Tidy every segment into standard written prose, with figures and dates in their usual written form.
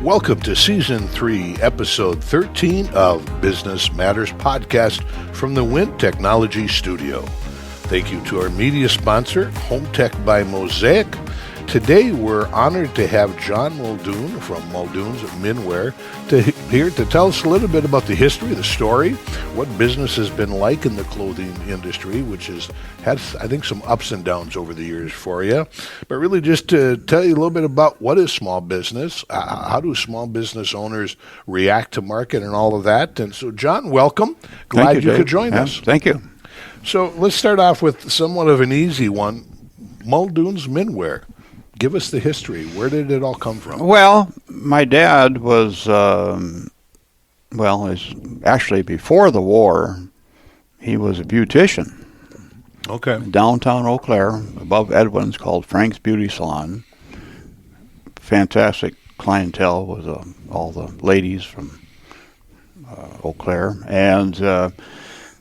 Welcome to Season 3, Episode 13 of Business Matters Podcast from the Wind Technology Studio. Thank you to our media sponsor, Home Tech by Mosaic. Today, we're honored to have John Muldoon from Muldoon's Minwear here to tell us a little bit about the history, the story, what business has been like in the clothing industry, which has had, I think, some ups and downs over the years for you. But really just to tell you a little bit about what is small business, how do small business owners react to market and all of that. And so, John, welcome. Glad you could join us. Thank you. So let's start off with somewhat of an easy one, Muldoon's Minwear. Give us the history. Where did it all come from? Well, my dad was, actually before the war, he was a beautician. Okay. Downtown Eau Claire, above Edwin's, called Frank's Beauty Salon. Fantastic clientele with all the ladies from Eau Claire. And then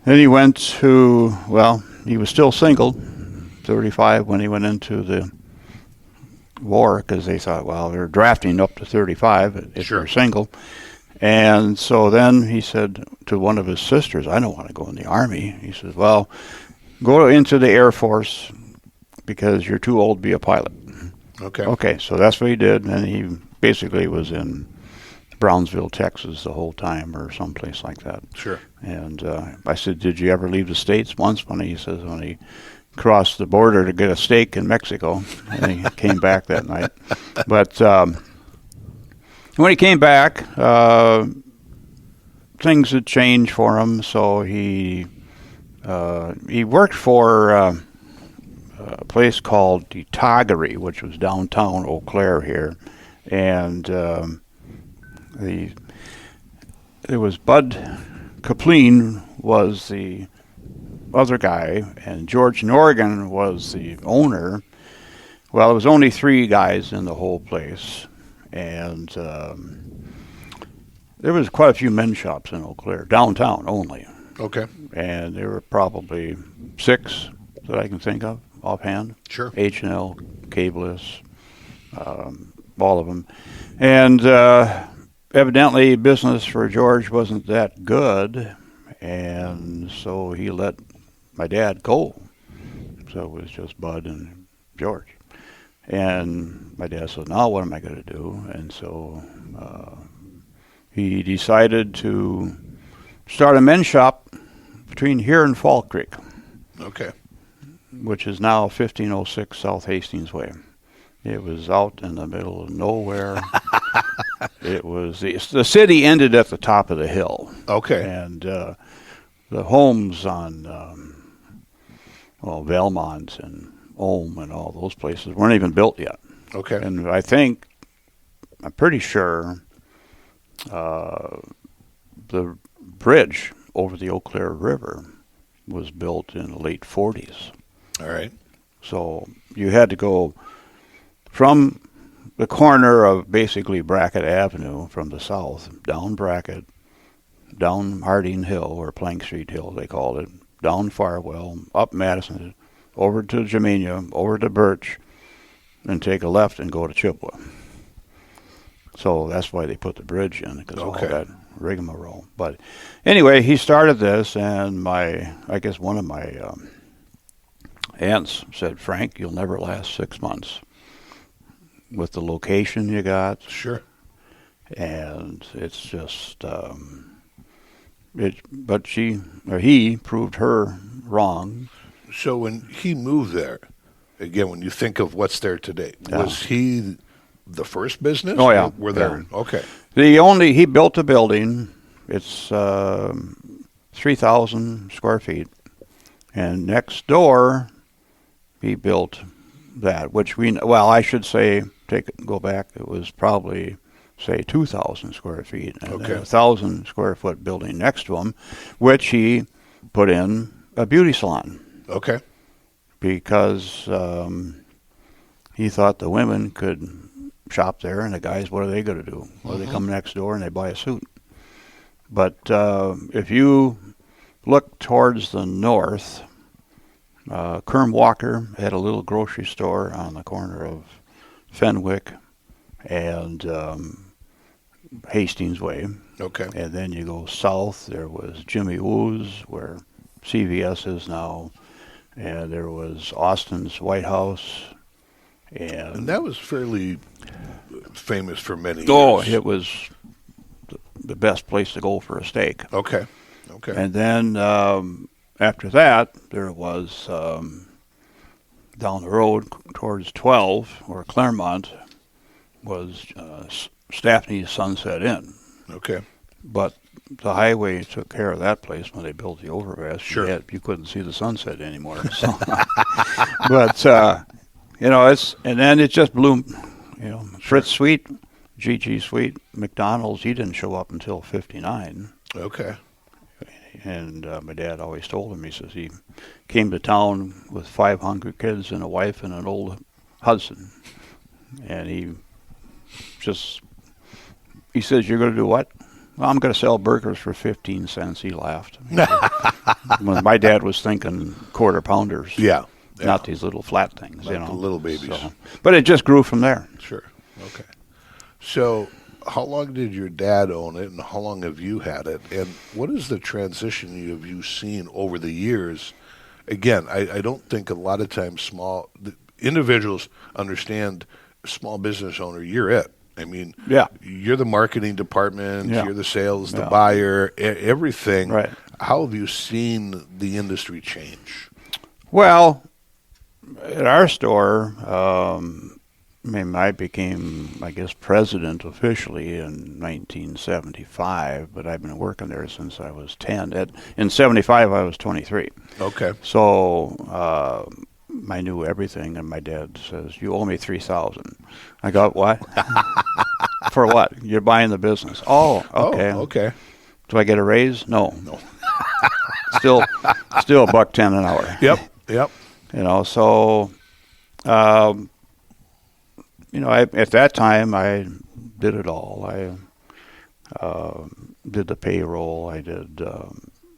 he went to, he was still single, 35 when he went into the war, because they thought, they're drafting up to 35 if you're single. And so then he said to one of his sisters, I don't want to go in the Army. He says, well, go into the Air Force because you're too old to be a pilot. Okay, so that's what he did. And he basically was in Brownsville, Texas the whole time, or someplace like that. Sure. And I said, did you ever leave the States? Once, when he crossed the border to get a steak in Mexico, and he came back that night. But when he came back, things had changed for him. So he worked for a place called the Toggery, which was downtown Eau Claire here, and there was Bud Kapleen was the other guy, and George Norgan was the owner. Well, there was only 3 guys in the whole place, and there was quite a few men's shops in Eau Claire, downtown only. Okay. And there were probably 6 that I can think of offhand. Sure. H&L, Cabeless, all of them. And evidently business for George wasn't that good, and so he let my dad go. So it was just Bud and George. And my dad said, now what am I going to do? And so he decided to start a men's shop between here and Fall Creek. Okay. Which is now 1506 South Hastings Way. It was out in the middle of nowhere. It was the city ended at the top of the hill. Okay. And the homes on Valmont and Ulm and all those places weren't even built yet. Okay. And I'm pretty sure the bridge over the Eau Claire River was built in the late 40s. All right. So you had to go from the corner of basically Brackett Avenue from the south, down Brackett, down Harding Hill, or Plank Street Hill they called it, down Farwell, up Madison, over to Gemania, over to Birch, and take a left and go to Chippewa. So that's why they put the bridge in, because all that rigmarole. But anyway, he started this, and I guess one of my aunts said, Frank, you'll never last 6 months with the location you got. Sure. And it's just, he proved her wrong. So when he moved there, again, when you think of what's there today, was he the first business? Oh, yeah. Were there? Okay. He built a building. It's 3,000 square feet. And next door, he built that, which I should say, go back, it was probably, say, 2,000 square feet. And then a 1,000 square foot building next to him, which he put in a beauty salon. Okay. Because he thought the women could shop there, and the guys, what are they going to do? Well, they come next door and they buy a suit. But if you look towards the north, Kerm Walker had a little grocery store on the corner of Fenwick and Hastings Way. Okay. And then you go south, there was Jimmy Woo's, where CVS is now. And there was Austin's White House. And that was fairly famous for many years. Oh, it was the best place to go for a steak. Okay. And then after that, there was down the road towards 12, or Claremont, was Staffney's Sunset Inn. Okay. But the highway took care of that place when they built the overpass. Sure. You couldn't see the sunset anymore. So. But, and then it just blew, Fritz Sweet, G.G. Sweet, McDonald's, he didn't show up until 59. Okay. And my dad always told him, he says he came to town with 5 hungry kids and a wife and an old Hudson. And he says, "You're going to do what?" "Well, I'm going to sell burgers for 15 cents. He laughed. When my dad was thinking quarter pounders. Yeah. Not these little flat things, like the little babies. So, but it just grew from there. Sure. Okay. So how long did your dad own it, and how long have you had it? And what is the transition have you seen over the years? Again, I don't think a lot of times individuals understand small business owner, you're it. I mean, you're the marketing department, you're the sales, the buyer, everything. Right. How have you seen the industry change? Well, at our store, I became, I guess, president officially in 1975, but I've been working there since I was 10. In 75, I was 23. Okay. So I knew everything, and my dad says, "You owe me $3,000." I go, "What?" "For what?" "You're buying the business." "Oh, okay." Oh, okay. "Do I get a raise?" No. Still $1.10 an hour. Yep. So, at that time, I did it all. I did the payroll, I did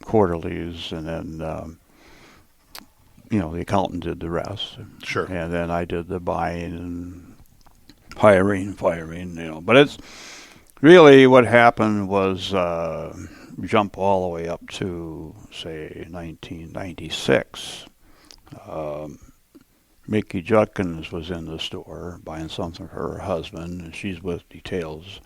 quarterlies, and then, the accountant did the rest. Sure. And then I did the buying and hiring, firing, But it's really what happened was jump all the way up to, say, 1996. Mickey Judkins was in the store buying something for her husband, and she's with details.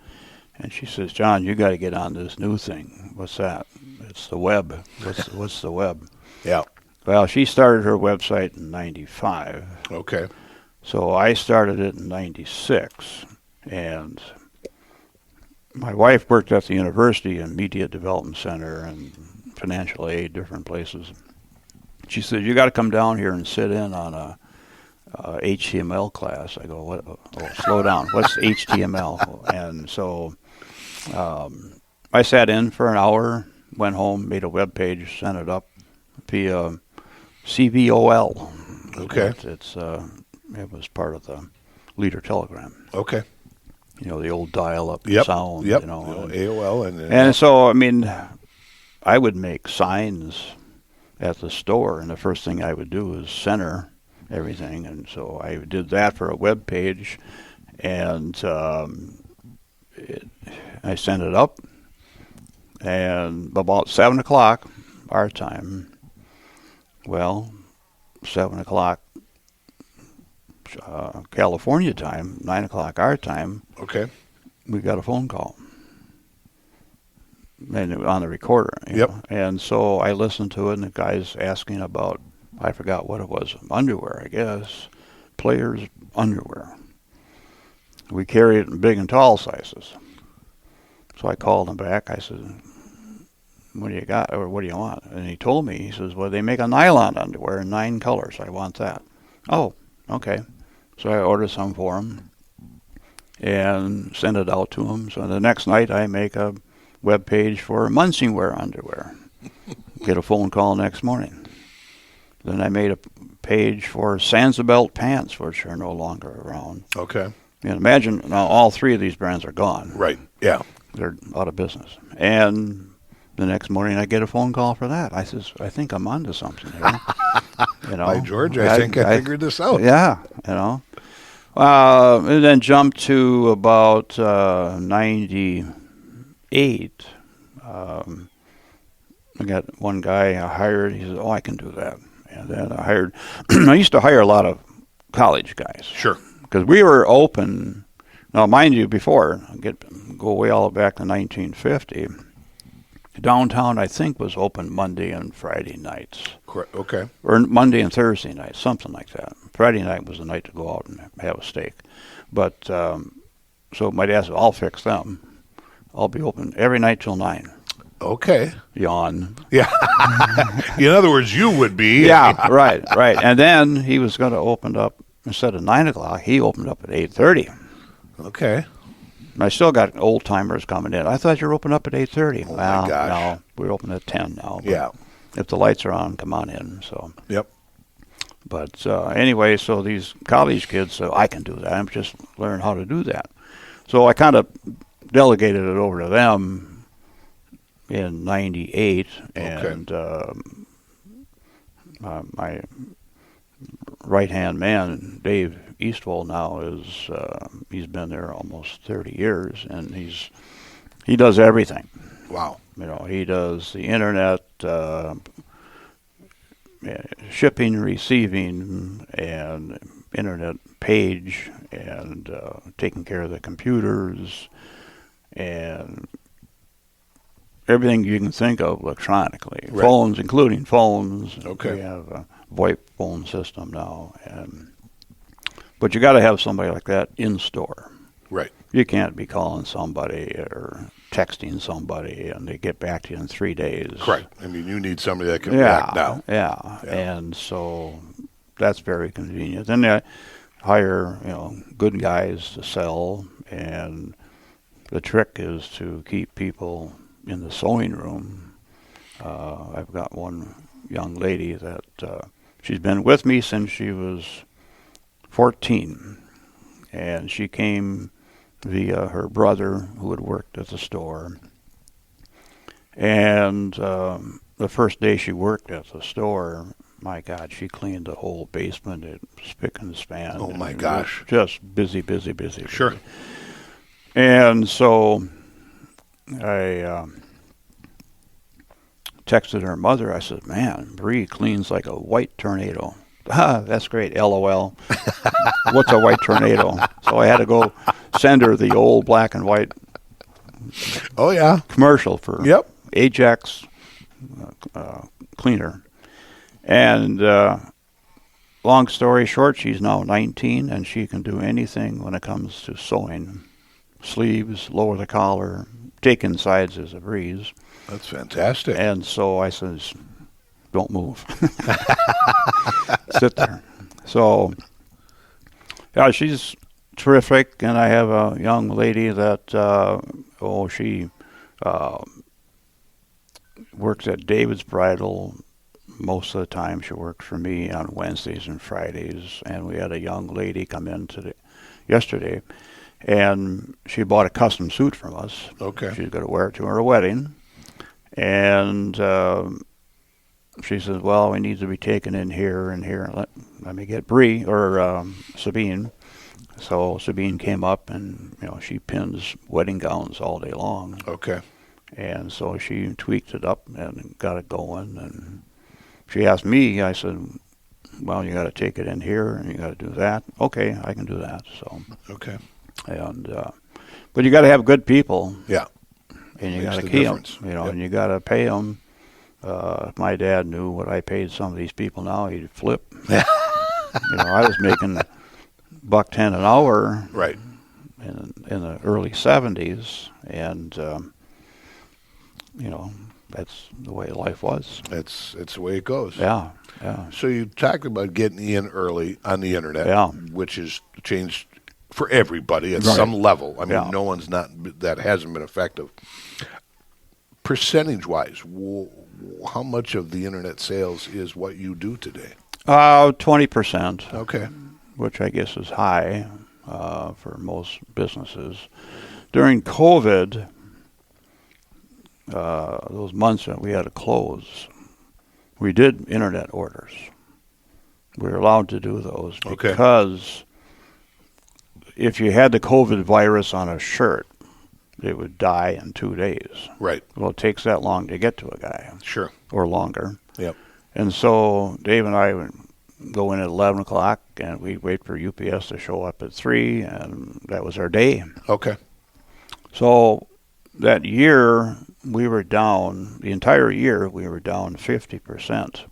And she says, "John, you got to get on this new thing." "What's that?" "It's the web." What's the web? Yeah. Well, she started her website in 95. Okay. So I started it in 96. And my wife worked at the university in Media Development Center and financial aid, different places. She said, "You got to come down here and sit in on a HTML class." I go, "What? Oh, slow down. What's HTML?" And so I sat in for an hour, went home, made a web page, sent it up via CVOL. Okay. It was part of the leader telegram. Okay. The old dial-up sound. Yep. AOL and so I would make signs at the store, and the first thing I would do is center everything, and so I did that for a web page, and I sent it up, and about 7 o'clock our time, 7 o'clock California time, 9 o'clock our time, okay, we got a phone call. And it was on the recorder. Yep. And so I listened to it, and the guy's asking about, I forgot what it was, underwear, I guess, players' underwear. We carry it in big and tall sizes. So I called him back. I said, "What do you got, or what do you want?" And he told me, he says, "Well, they make a nylon underwear in 9 colors. I want that." "Oh, okay." So I ordered some for him and sent it out to him. So the next night I make a web page for Munsingwear underwear. Get a phone call next morning. Then I made a page for Sansabelt pants, which are no longer around. Okay. Imagine now all 3 of these brands are gone. Right. Yeah. They're out of business. And the next morning I get a phone call for that. I says, "I think I'm onto something here." By George, I think I figured this out. Yeah. And then jumped to about 98. I got one guy I hired. He said, "Oh, I can do that." And then I hired. I used to hire a lot of college guys. Sure. Because we were open. Now, mind you, before go way all back to 1950. Downtown, I think, was open Monday and Friday nights. Correct. Okay. Or Monday and Thursday nights, something like that. Friday night was the night to go out and have a steak. But so my dad said, "I'll fix them. I'll be open every night till 9. Okay. Yawn. Yeah. In other words, you would be. Yeah, right. And then he was going to open up, instead of 9 o'clock, he opened up at 8:30. Okay. And I still got old-timers coming in. "I thought you were open up at 8:30. Oh, my gosh. No, we're open at 10 now. Yeah. If the lights are on, come on in. So. Yep. But anyway, so these college kids said, "I can do that. I'm just learn how to do that." So I kind of delegated it over to them in 98, and my right-hand man, Dave Eastwell, now is he's been there almost 30 years, and he does everything. Wow. He does the internet, shipping, receiving, and internet page, and taking care of the computers, and everything you can think of electronically. Right. Phones, including phones. Okay. We have a VoIP phone system now. But you got to have somebody like that in store. Right. You can't be calling somebody or texting somebody and they get back to you in 3 days. Correct. I mean, you need somebody that can react now. Yeah. And so that's very convenient. Then they hire, good guys to sell, and the trick is to keep people in the sewing room. I've got one young lady that she's been with me since she was 14, and she came via her brother who had worked at the store. And the first day she worked at the store, my God, she cleaned the whole basement, spick and span. Oh my gosh. Just busy. Sure. Busy. And so I texted her mother. I said, "Man, Bree cleans like a white tornado." That's great, LOL. What's a white tornado? So I had to go send her the old black and white commercial for Ajax cleaner. And long story short, she's now 19, and she can do anything when it comes to sewing. Sleeves, lower the collar, take insides is a breeze. That's fantastic. And so I says, "Don't move. Sit there." So, yeah, she's terrific. And I have a young lady that, she works at David's Bridal. Most of the time she works for me on Wednesdays and Fridays. And we had a young lady come in yesterday, and she bought a custom suit from us. Okay. She's going to wear it to her wedding. And she says, "Well, we need to be taken in here and here. Let me get Bree or Sabine." So Sabine came up, and she pins wedding gowns all day long. Okay. And so she tweaked it up and got it going. And she asked me. I said, "Well, you got to take it in here, and you got to do that." "Okay, I can do that." So okay. And but you got to have good people. Yeah. And you got to keep them, and you got to pay them. If my dad knew what I paid some of these people now, he'd flip. I was making $1.10 an hour, right, in the early '70s, and that's the way life was. It's the way it goes. Yeah. So you talked about getting in early on the internet, which has changed for everybody at some level. I mean, no one's that hasn't been effective. Percentage-wise, how much of the internet sales is what you do today? 20%. Okay. Which I guess is high for most businesses. During COVID, those months that we had to close, we did internet orders. We were allowed to do those because if you had the COVID virus on a shirt, it would die in 2 days. Right. Well, it takes that long to get to a guy. Sure. Or longer. Yep. And so Dave and I would go in at 11 o'clock, and we'd wait for UPS to show up at 3, and that was our day. Okay. So that year, we were down, the entire year, we were down 50%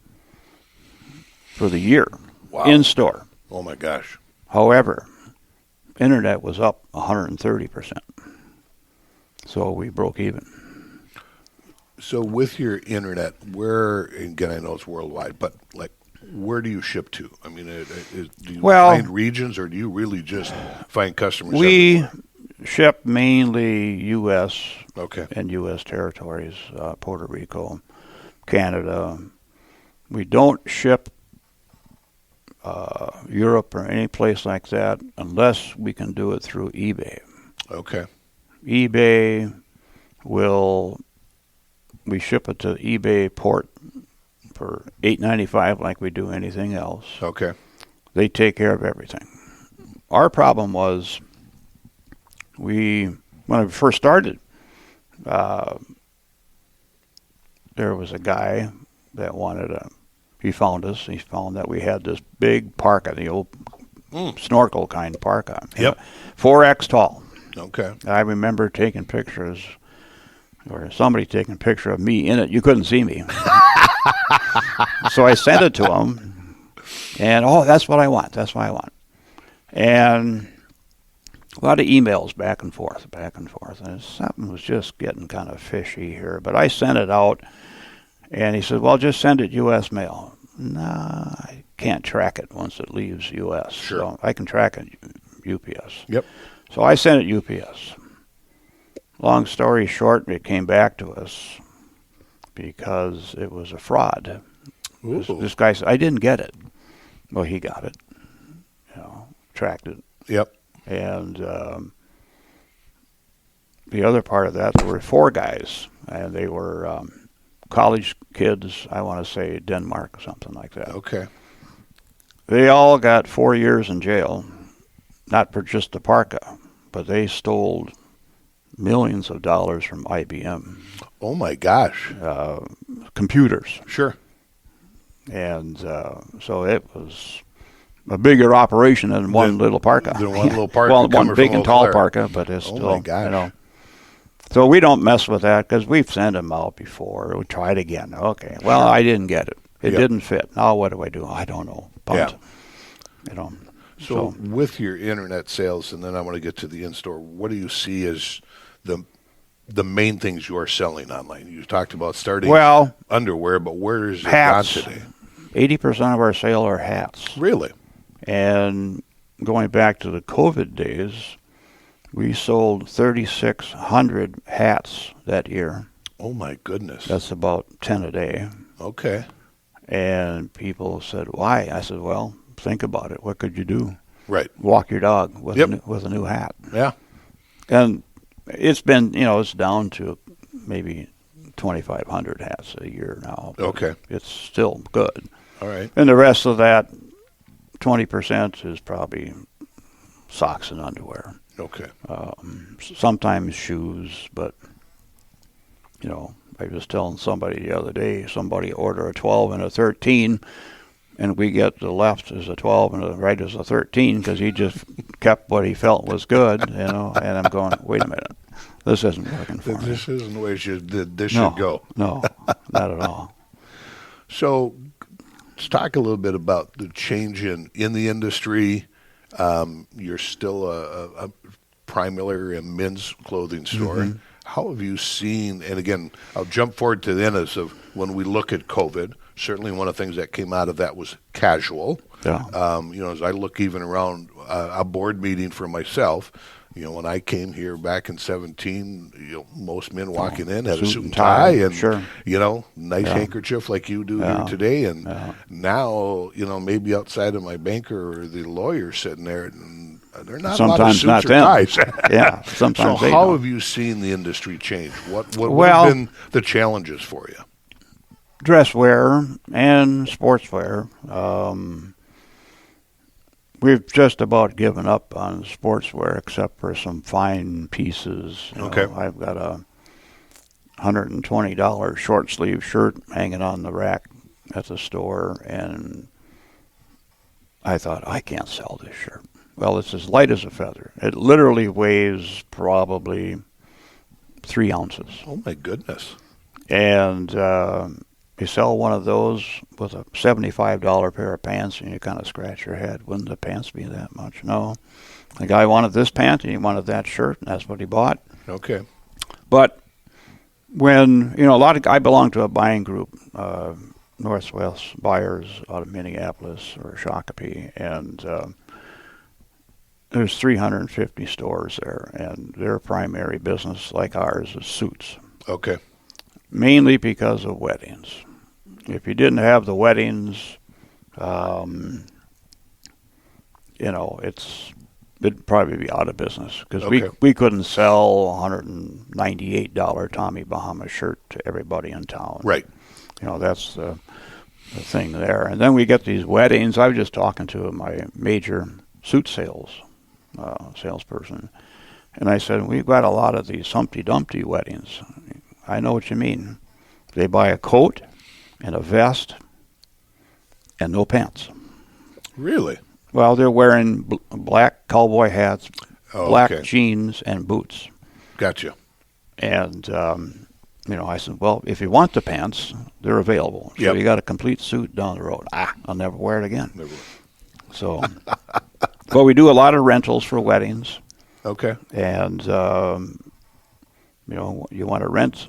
for the year. Wow. In store. Oh, my gosh. However, internet was up 130%. So we broke even. So with your internet, where, again, I know it's worldwide, but like, where do you ship to? I mean, do you find regions, or do you really just find customers? We ship mainly U.S. Okay. and U.S. territories, Puerto Rico, Canada. We don't ship Europe or any place like that unless we can do it through eBay. Okay. eBay we ship it to eBay port for $8.95 like we do anything else. Okay. They take care of everything. Our problem was when I first started, there was a guy that he found us. He found that we had this big parka, the old snorkel kind parka. Yep. 4X tall. Okay. I remember taking pictures, or somebody taking a picture of me in it. You couldn't see me. So I sent it to him, and, that's what I want. That's what I want. And a lot of emails back and forth. And something was just getting kind of fishy here. But I sent it out, and he said, well, just send it U.S. mail. Nah, I can't track it once it leaves U.S. Sure. So I can track it UPS. Yep. So I sent it UPS. Long story short, it came back to us because it was a fraud. This guy said, I didn't get it. Well, he got it. Tracked it. Yep. And the other part of that, there were 4 guys, and they were college kids, I want to say Denmark or something like that. Okay. They all got 4 years in jail, not for just the parka, but they stole millions of dollars from IBM. Oh, my gosh. Computers. Sure. And so it was a bigger operation than one little parka. Than one little parka. Well, one big and tall parka, but it's still, my gosh. So we don't mess with that because we've sent them out before. We tried again. Okay. Well, Sure. I didn't get it. It didn't fit. Now what do I do? I don't know. Punt. Yeah. So with your internet sales, and then I want to get to the in-store, what do you see as the main things you are selling online? You talked about starting underwear, but where is it gone today? 80% of our sale are hats. Really? And going back to the COVID days, we sold 3,600 hats that year. Oh, my goodness. That's about 10 a day. Okay. And people said, why? I said, well, think about it. What could you do? Right. Walk your dog with a new hat. Yeah. And it's been, it's down to maybe 2,500 hats a year now. Okay. It's still good. All right. And the rest of that, 20% is probably socks and underwear. Okay. Sometimes shoes, but, I was telling somebody the other day, somebody ordered a 12 and a 13, and we get the left as a 12 and the right as a 13 because he just kept what he felt was good, and I'm going, wait a minute, this isn't working for me. This isn't the way should go. No, not at all. So let's talk a little bit about the change in the industry. You're still a primary and men's clothing store. Mm-hmm. How have you seen, and again, I'll jump forward to the end of when we look at COVID, certainly one of the things that came out of that was casual. Yeah. As I look even around a board meeting for myself, when I came here back in 2017, most men walking in had a suit and tie and, sure. Nice handkerchief like you do here today. And now, maybe outside of my banker or the lawyer sitting there, and they're not sometimes a lot of suits not or them. ties. Yeah, sometimes so they how don't. have you seen the industry change? What have been the challenges for you? Dress wear and sportswear. We've just about given up on sportswear except for some fine pieces. Okay. I've got a $120 short sleeve shirt hanging on the rack at the store, and I thought, I can't sell this shirt. Well, it's as light as a feather. It literally weighs probably 3 ounces. Oh, my goodness. And you sell one of those with a $75 pair of pants, and you kind of scratch your head. Wouldn't the pants be that much? No. The guy wanted this pant, and he wanted that shirt, and that's what he bought. Okay. But when, I belong to a buying group, Northwest Buyers out of Minneapolis or Shakopee, and there's 350 stores there, and their primary business, like ours, is suits. Okay. Mainly because of weddings. If you didn't have the weddings, it'd probably be out of business, because we couldn't sell $198 Tommy Bahama shirt to everybody in town. Right. That's the thing there. And then we get these weddings. I was just talking to my major suit salesperson, and I said, we've got a lot of these Humpty Dumpty weddings. I know what you mean. They buy a coat and a vest and no pants. Really? Well, they're wearing black cowboy hats, black jeans, and boots. Gotcha. And, I said, well, if you want the pants, they're available. So you got a complete suit down the road. I'll never wear it again. Never. So, but we do a lot of rentals for weddings. Okay. And, you want to rent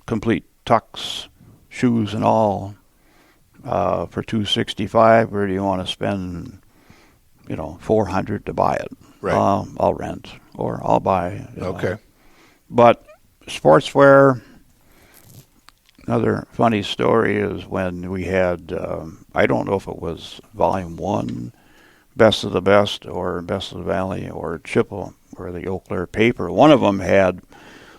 complete tux, shoes and all, for $265, or do you want to spend, $400 to buy it? Right. I'll rent, or I'll buy. Okay. But sportswear, another funny story is when we had, I don't know if it was Volume 1, Best of the Best, or Best of the Valley, or Chippewa, or the Eau Claire paper. One of them had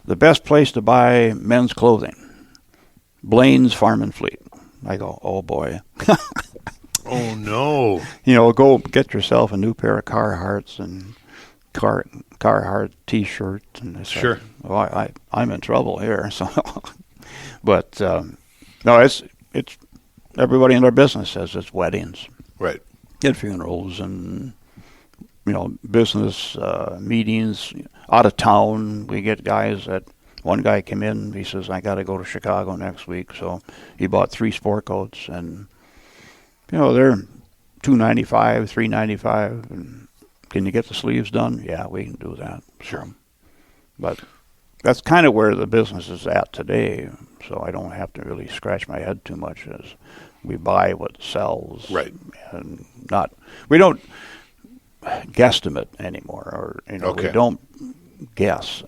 the best place to buy men's clothing, Blaine's Farm and Fleet. I go, oh boy. Oh no. Go get yourself a new pair of Carhartts and Carhartt T-shirts. And sure. Like, I'm in trouble here. So, but no, it's everybody in our business says it's weddings, right, and funerals, and business meetings out of town. We get guys that. One guy came in, he says, I got to go to Chicago next week. So he bought 3 sport coats, and, they're $295, $395. And can you get the sleeves done? Yeah, we can do that. Sure. But that's kind of where the business is at today. So I don't have to really scratch my head too much as we buy what sells. Right. And we don't guesstimate anymore, or, we don't guess.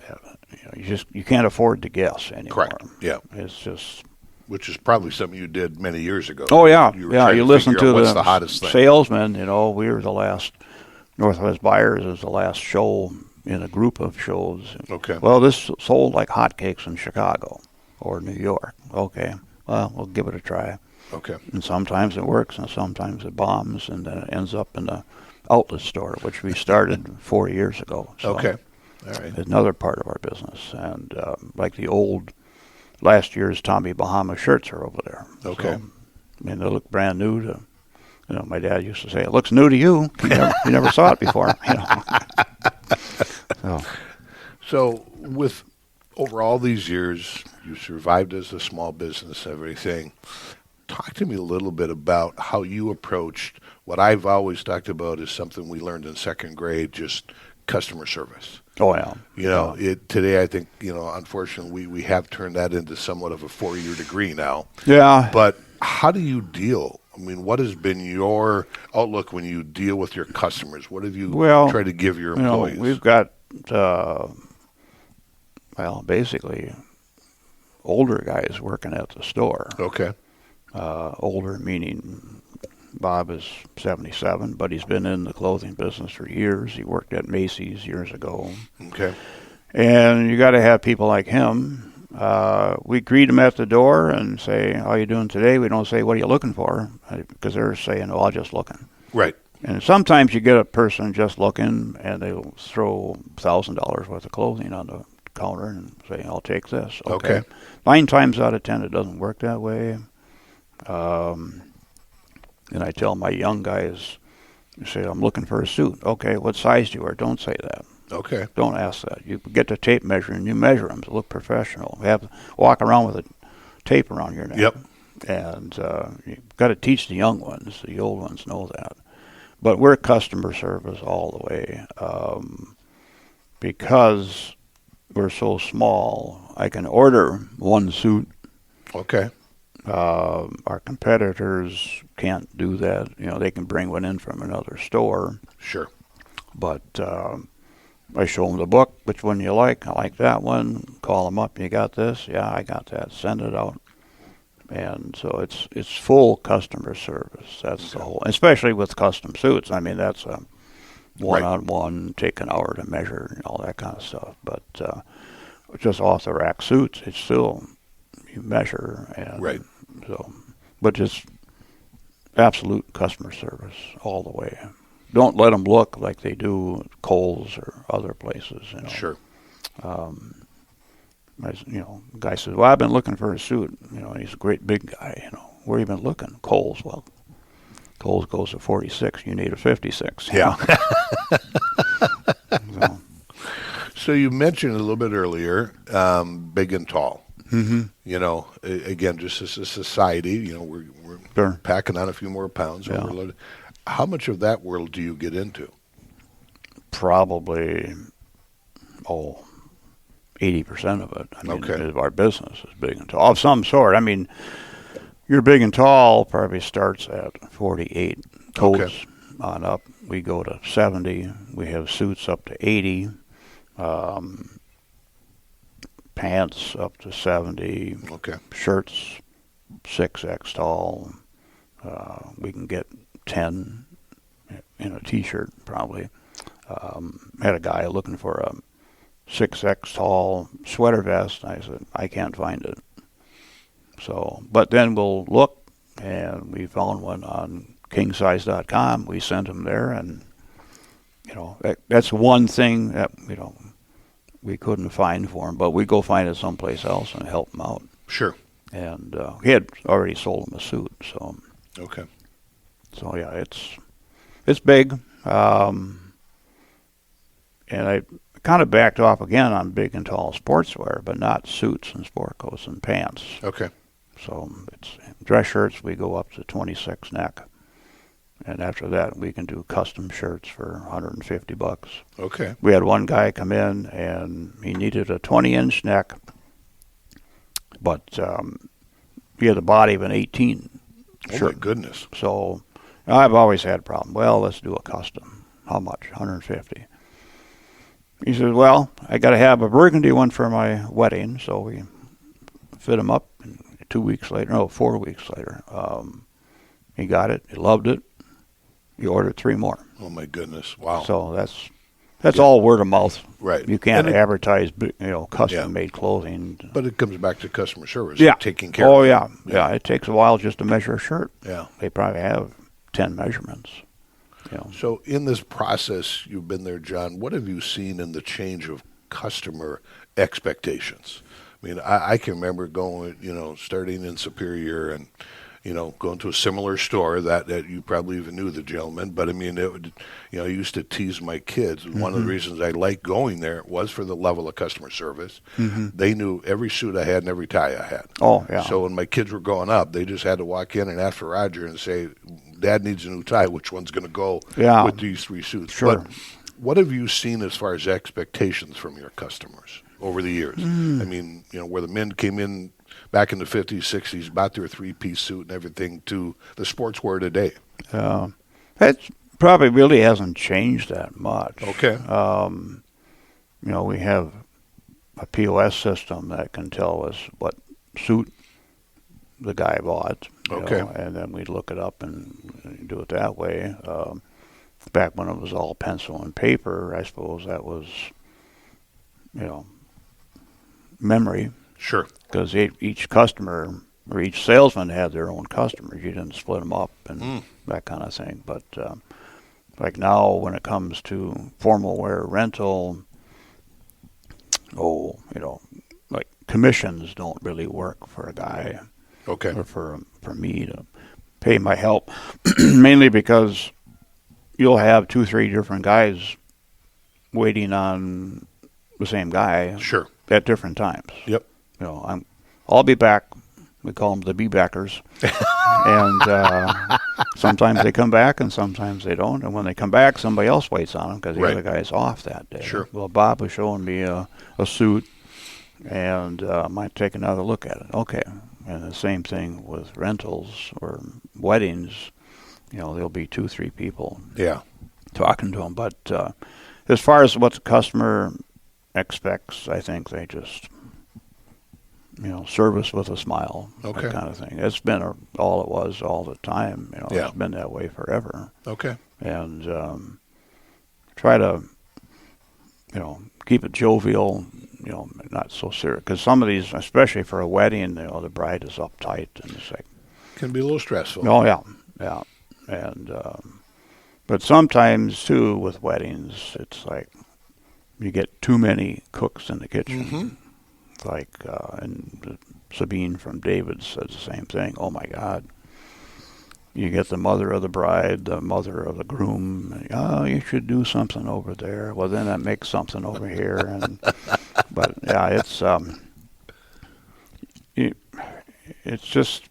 You can't afford to guess anymore. Correct. Yeah. It's just, which is probably something you did many years ago. Oh yeah, You listen to what's the hottest thing. Salesman. We were the last. Northwest Buyers is the last show in a group of shows. Okay. Well, this sold like hotcakes in Chicago or New York. Okay. Well, we'll give it a try. Okay. And sometimes it works, and sometimes it bombs, and then it ends up in the outlet store, which we started 4 years ago. So. Okay. All right. It's another part of our business, and like the old last year's Tommy Bahama shirts are over there. Okay. So, they look brand new to. My dad used to say, "It looks new to you. You never saw it before." So, with over all these years, you survived as a small business, everything. Talk to me a little bit about how you approached what I've always talked about is something we learned in second grade, just customer service. Oh, yeah. Today I think, unfortunately we have turned that into somewhat of a 4-year degree now. Yeah. But how do you deal? I mean, what has been your outlook when you deal with your customers? What have you tried to give your employees? We've got, basically older guys working at the store. Okay. Older meaning Bob is 77, but he's been in the clothing business for years. He worked at Macy's years ago. Okay. And you got to have people like him. We greet him at the door and say, how you doing today? We don't say, what are you looking for? Because they're saying, I'm just looking. Right. And sometimes you get a person just looking, and they'll throw $1,000 worth of clothing on the counter and say, "I'll take this." Okay. 9 times out of 10, it doesn't work that way. And I tell my young guys, you say, "I'm looking for a suit." "Okay, what size do you wear?" Don't say that. Okay. Don't ask that. You get the tape measure and you measure them to look professional. Walk around with a tape around your neck. Yep. And you've got to teach the young ones. The old ones know that. But we're customer service all the way. Because we're so small, I can order one suit. Okay. Our competitors can't do that. They can bring one in from another store. Sure. But I show them the book. Which one you like? I like that one. Call them up. You got this? Yeah, I got that. Send it out. And so it's full customer service. That's the whole, especially with custom suits. I mean, that's a one-on-one, take an hour to measure and all that kind of stuff. But just off-the-rack suits, it's still, you measure. And right. So, but just absolute customer service all the way. Don't let them look like they do at Kohl's or other places. Sure. Guy says, "Well, I've been looking for a suit." And he's a great big guy. Where you been looking? Kohl's. Well, Kohl's goes to 46. You need a 56. Yeah. So you mentioned a little bit earlier, big and tall. Mm-hmm. Again, just as a society, we're Sure. packing on a few more pounds. Yeah. Overloaded. How much of that world do you get into? Probably, 80% of it. I mean, Okay. our business is big and tall of some sort. I mean, your big and tall probably starts at 48 coats Okay. on up. We go to 70. We have suits up to 80. Pants up to 70. Okay. Shirts 6X tall. We can get 10 in a T-shirt probably. Had a guy looking for a 6X tall sweater vest. I said, "I can't find it." So, but then we'll look, and we found one on kingsize.com. We sent him there, and that's one thing that we couldn't find for him, but we go find it someplace else and help him out. Sure. And he had already sold him a suit, so Okay. so yeah, it's big. And I kind of backed off again on big and tall sportswear, but not suits and sport coats and pants. Okay. So it's dress shirts. We go up to 26 neck, and after that we can do custom shirts for $150. Okay. We had one guy come in and he needed a 20-inch neck, but he had the body of an 18 shirt. Oh my goodness. So I've always had a problem. Well, let's do a custom. How much? 150. He says, "Well, I got to have a burgundy one for my wedding." So we fit him up. And 4 weeks later, he got it. He loved it. He ordered 3 more. Oh my goodness. Wow. So that's all word of mouth. Right. You can't And advertise, custom-made clothing. But it comes back to customer service. Yeah. Taking care Oh, of yeah. it. Yeah. It takes a while just to measure a shirt. Yeah. They probably have 10 measurements. So in this process, you've been there, John, what have you seen in the change of customer expectations? I mean, I can remember going, starting in Superior and, going to a similar store that you probably even knew the gentleman. But I mean, it would, I used to tease my kids. Mm-hmm. One of the reasons I liked going there was for the level of customer service. Mm-hmm. They knew every suit I had and every tie I had. Oh, yeah. So when my kids were growing up, they just had to walk in and ask for Roger and say, "Dad needs a new tie. Which one's going to go with these 3 suits?" Sure. But what have you seen as far as expectations from your customers over the years? I mean, where the men came in back in the 50s, 60s, bought their 3-piece suit and everything, to the sportswear today. That probably really hasn't changed that much. Okay. We have a POS system that can tell us what suit the guy bought. Okay. And then we look it up and do it that way. Back when it was all pencil and paper, I suppose that was, memory. Sure. Because each customer or each salesman had their own customers. You didn't split them up and that kind of thing. But like now when it comes to formal wear rental, like commissions don't really work for a guy Okay. or for me to pay my help, mainly because you'll have 2-3 different guys waiting on the same guy Sure. at different times. Yep. I'll be back. We call them the be-backers. And sometimes they come back and sometimes they don't. And when they come back, somebody else waits on them because the other guy's off that day. Sure. Well, Bob was showing me a suit and might take another look at it. Okay. And the same thing with rentals or weddings. There'll be 2-3 people talking to them. But as far as what the customer expects, I think they just, service with a smile, that kind of thing. It's been all it was all the time. It's been that way forever. Okay. And try to, keep it jovial, not so serious. Because some of these, especially for a wedding, the bride is uptight and it's like, can be a little stressful. Oh yeah. And but sometimes too with weddings, it's like you get too many cooks in the kitchen. Mm-hmm. Like and Sabine from David said the same thing. Oh my God. You get the mother of the bride, the mother of the groom. Oh, you should do something over there. Well, then that makes something over here. And but yeah, it's just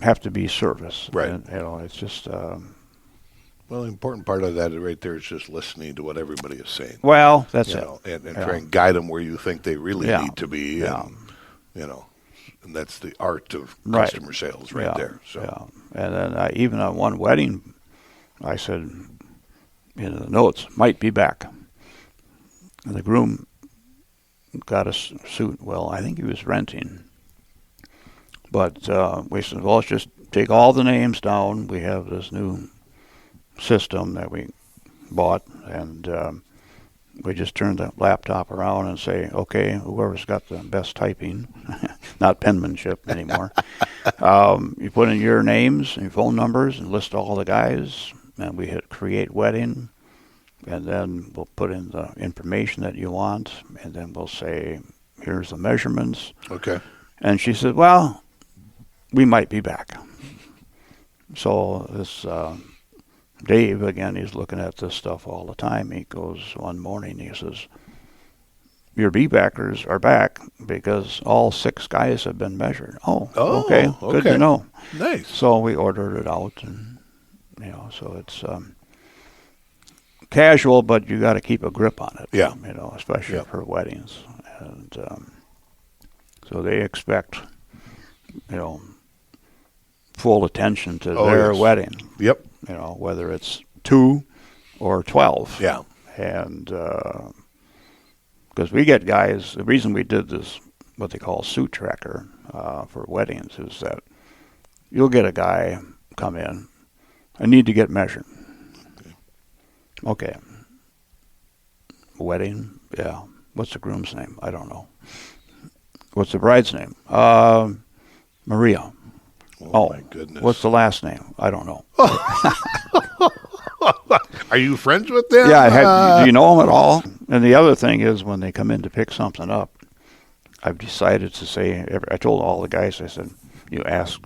have to be service, right? And, it's just. Well, the important part of that right there is just listening to what everybody is saying. Well, that's it. And try and guide them where you think they really need to be. Yeah. And, and that's the art of customer sales right there. So. Yeah. And then even on one wedding, I said, in the notes, might be back. And the groom got a suit. Well, I think he was renting. But we said, well, let's just take all the names down. We have this new system that we bought, and we just turn the laptop around and say, okay, whoever's got the best typing, not penmanship anymore, you put in your names and your phone numbers and list all the guys, and we hit create wedding, and then we'll put in the information that you want, and then we'll say, here's the measurements. Okay. And she said, well, we might be back. So this Dave, again, he's looking at this stuff all the time. He goes one morning, he says, your B-backers are back because all 6 guys have been measured. Oh, okay, good to know. Nice. So we ordered it out, and so it's casual, but you got to keep a grip on it. Yeah. Especially for weddings, and so they expect, full attention to their wedding. Yep. Whether it's 2 or 12. Yeah. And because we get guys, the reason we did this, what they call suit tracker for weddings, is that you'll get a guy come in, I need to get measured. Okay. Wedding? Yeah. What's the groom's name? I don't know. What's the bride's name? Maria. Oh, my goodness. What's the last name? I don't know. Are you friends with them? Yeah, do you know them at all? And the other thing is when they come in to pick something up, I've decided to say, I told all the guys, I said, you ask,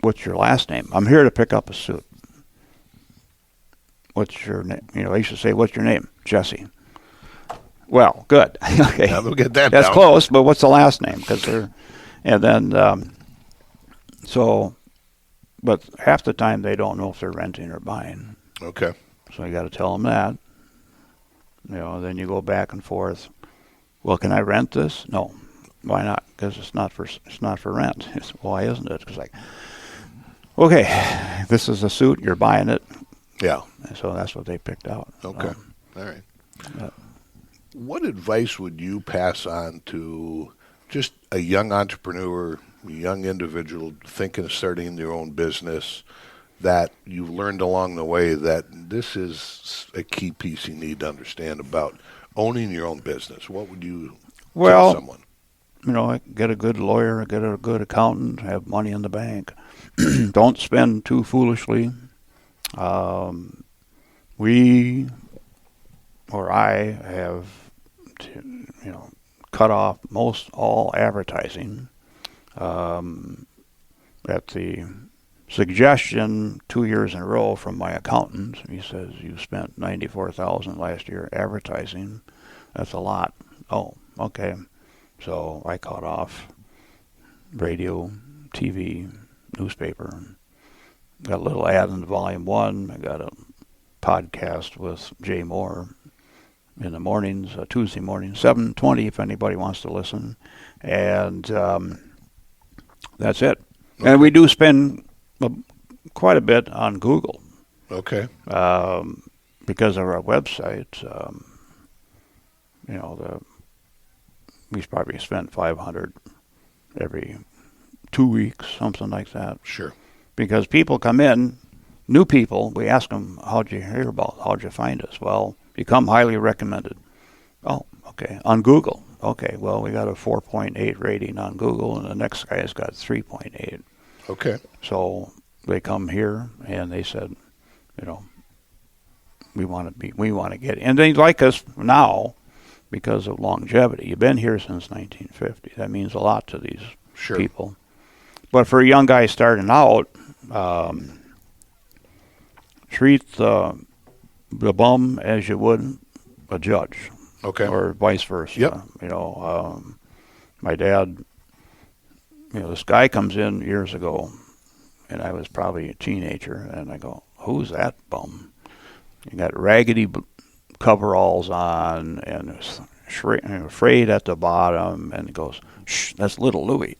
what's your last name? I'm here to pick up a suit. What's your name? I used to say, what's your name? Jesse. Well, good. Okay. Yeah, we'll get that That's down. close, but what's the last name? And then, but half the time they don't know if they're renting or buying. Okay. So you got to tell them that. Then you go back and forth. Well, can I rent this? No. Why not? Because it's not for rent. Why isn't it? It's like, okay, this is a suit. You're buying it. Yeah. So that's what they picked out. Okay. All right. What advice would you pass on to just a young entrepreneur, a young individual thinking of starting their own business, that you've learned along the way that this is a key piece you need to understand about owning your own business? What would you tell someone? Get a good lawyer, get a good accountant, have money in the bank. Don't spend too foolishly. We or I have, cut off most all advertising. At the suggestion 2 years in a row from my accountant, he says you spent $94,000 last year advertising. That's a lot. Oh, okay. So I cut off radio, TV, newspaper. Got a little ad in volume 1. I got a podcast with Jay Moore in the mornings, Tuesday morning, 7:20 if anybody wants to listen. And that's it. Okay. And we do spend quite a bit on Google. Okay. Because of our website. We probably spend 500 every 2 weeks, something like that. Sure. Because people come in, new people, we ask them, how'd you hear about us? How'd you find us? Well, you come highly recommended. Oh, okay. On Google. Okay, well, we got a 4.8 rating on Google, and the next guy's got 3.8. Okay. So they come here, and they said, we want to get in. And they like us now because of longevity. You've been here since 1950. That means a lot to these people. But for a young guy starting out, treat the bum as you would a judge. Okay. Or vice versa. Yep. My dad, this guy comes in years ago, and I was probably a teenager, and I go, who's that bum? He got raggedy coveralls on and frayed at the bottom, and he goes, shh, that's little Louis.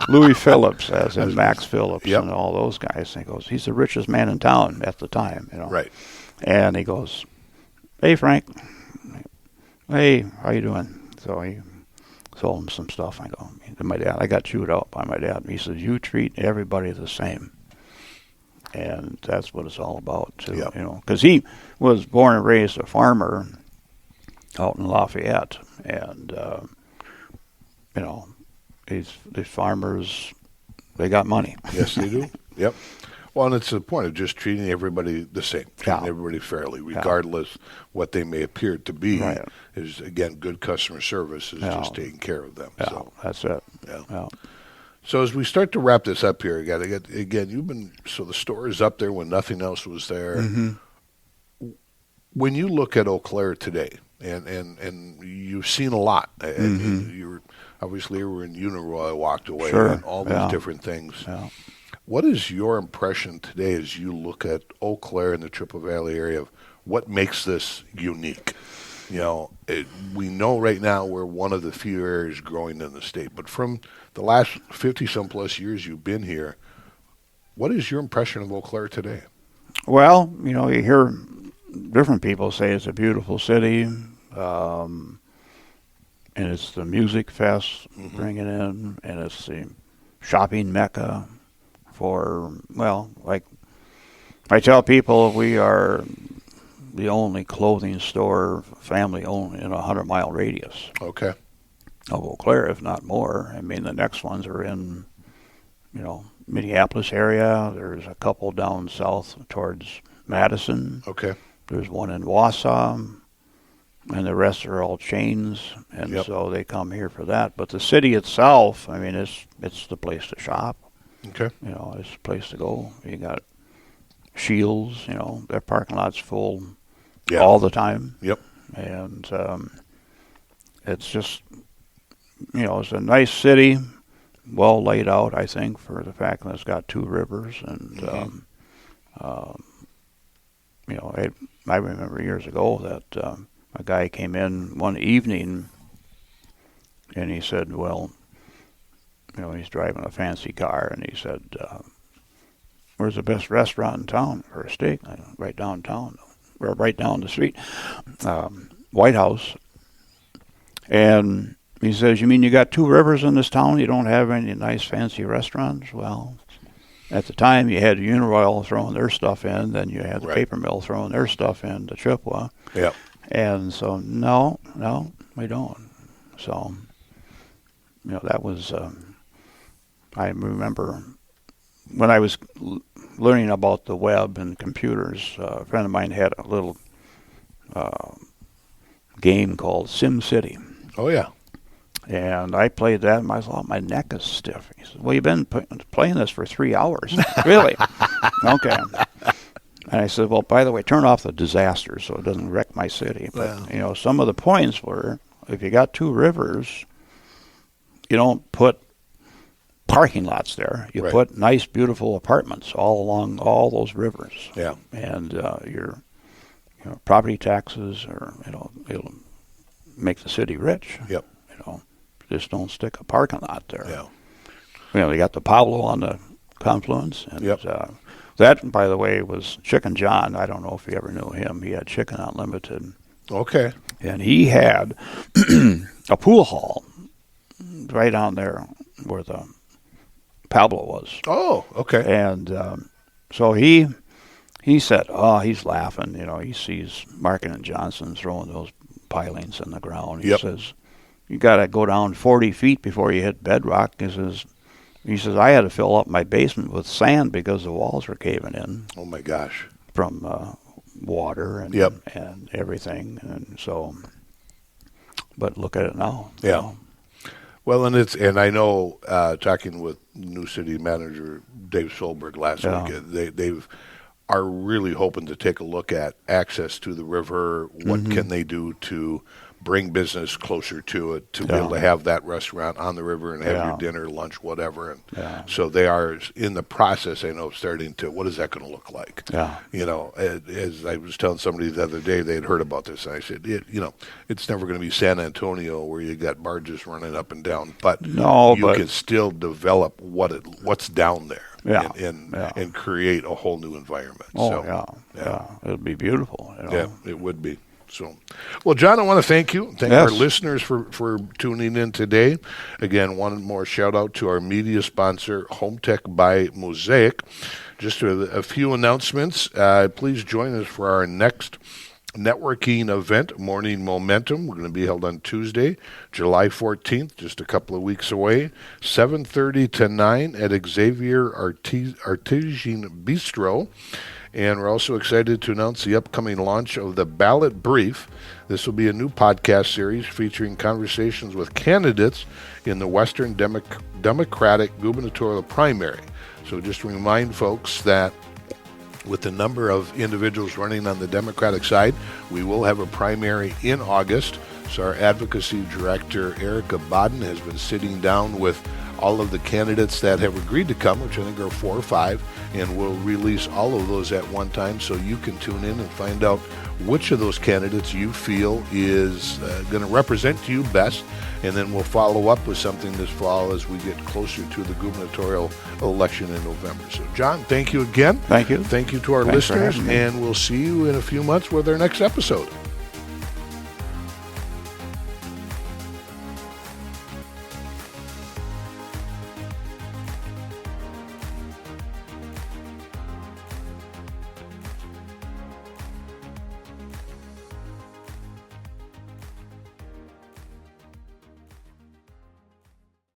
Louis Phillips, as in Max Phillips and all those guys. And he goes, he's the richest man in town at the time, Right. And he goes, hey, Frank. Hey, how you doing? So he sold him some stuff. I go, to my dad, I got chewed out by my dad. He says, you treat everybody the same. And that's what it's all about, too. Because he was born and raised a farmer out in Lafayette. And, these farmers, they got money. Yes, they do. Yep. Well, and it's the point of just treating everybody the same, treating everybody fairly, regardless what they may appear to be. Right. Is again, good customer service is just taking care of them. Yeah, so that's it. Yeah. So as we start to wrap this up here, again, you've been the store is up there when nothing else was there. Mm-hmm. When you look at Eau Claire today, and you've seen a lot, and you're obviously you were in Uniroyal, walked away, and all these different things. Yeah. What is your impression today as you look at Eau Claire and the Triple Valley area of what makes this unique? We know right now we're one of the few areas growing in the state, but from the last 50-some plus years you've been here, what is your impression of Eau Claire today? Well, you hear different people say it's a beautiful city, and it's the music fest bringing in, and it's the shopping mecca. Like I tell people, we are the only clothing store, family owned, in a 100-mile radius. Okay. Of Eau Claire, if not more. I mean, the next ones are in, Minneapolis area. There's a couple down south towards Madison. Okay. There's one in Wausau, and the rest are all chains, and so they come here for that. But the city itself, I mean, it's the place to shop. Okay. It's a place to go. You got Shields, their parking lot's full all the time. Yep. And it's just, it's a nice city, well laid out, I think, for the fact that it's got 2 rivers. And, I remember years ago that a guy came in one evening and he said, well, he's driving a fancy car, and he said, where's the best restaurant in town for a steak? Right downtown, or right down the street, White House. And he says, you mean you got 2 rivers in this town? You don't have any nice fancy restaurants? Well, at the time you had Uniroyal throwing their stuff in, then you had the paper mill throwing their stuff in to Chippewa. Yep. And so, no, we don't. So, that was... I remember when I was learning about the web and computers, a friend of mine had a little game called Sim City. Oh, yeah. And I played that, and I thought, my neck is stiff. He said, well, you've been playing this for 3 hours. Really? Okay. And I said, well, by the way, turn off the disaster so it doesn't wreck my city. But, you know, some of the points were, if you got two rivers, you don't put parking lots there. You put nice, beautiful apartments all along all those rivers. Yeah. And your property taxes, or, you know, it'll make the city rich. Yep. You know, just don't stick a parking lot there. Yeah. You know, they got the Pablo on the confluence. And that, by the way, was Chicken John. I don't know if you ever knew him. He had Chicken Unlimited. Okay. And he had a pool hall right down there where the Pablo was. Oh, okay. And so he said, oh, he's laughing. You know, he sees Markin and Johnson throwing those pilings in the ground. He says, you got to go down 40 feet before you hit bedrock. He says, I had to fill up my basement with sand because the walls were caving in. Oh, my gosh. From water and and everything. And so, but look at it now. Yeah. You know. Well, and I know, talking with new city manager Dave Solberg last week, they are really hoping to take a look at access to the river. What can they do to bring business closer to it, to be able to have that restaurant on the river and have your dinner, lunch, whatever. And so they are in the process, I know, of starting to, what is that going to look like? Yeah. You know, as I was telling somebody the other day, they had heard about this, and I said, you know, it's never going to be San Antonio where you got barges running up and down, but you can still develop what's down there and create a whole new environment. It'd be beautiful. You know? Yeah, it would be. So, well, John, I want to thank you. Thank our listeners for tuning in today. Again, one more shout out to our media sponsor, Home Tech by Mosaic. Just a few announcements. Please join us for our next networking event, Morning Momentum. We're going to be held on Tuesday, July 14th, just a couple of weeks away, 7:30 to 9 at Xavier Artesian Bistro. And we're also excited to announce the upcoming launch of the Ballot Brief. This will be a new podcast series featuring conversations with candidates in the Western Democratic gubernatorial primary. So just to remind folks that with the number of individuals running on the Democratic side, we will have a primary in August. So our advocacy director, Erica Bodden, has been sitting down with all of the candidates that have agreed to come, which I think are 4 or 5, and we'll release all of those at one time so you can tune in and find out which of those candidates you feel is going to represent you best, and then we'll follow up with something this fall as we get closer to the gubernatorial election in November. So, John, thank you again. Thank you. Thank you to our listeners, and we'll see you in a few months with our next episode.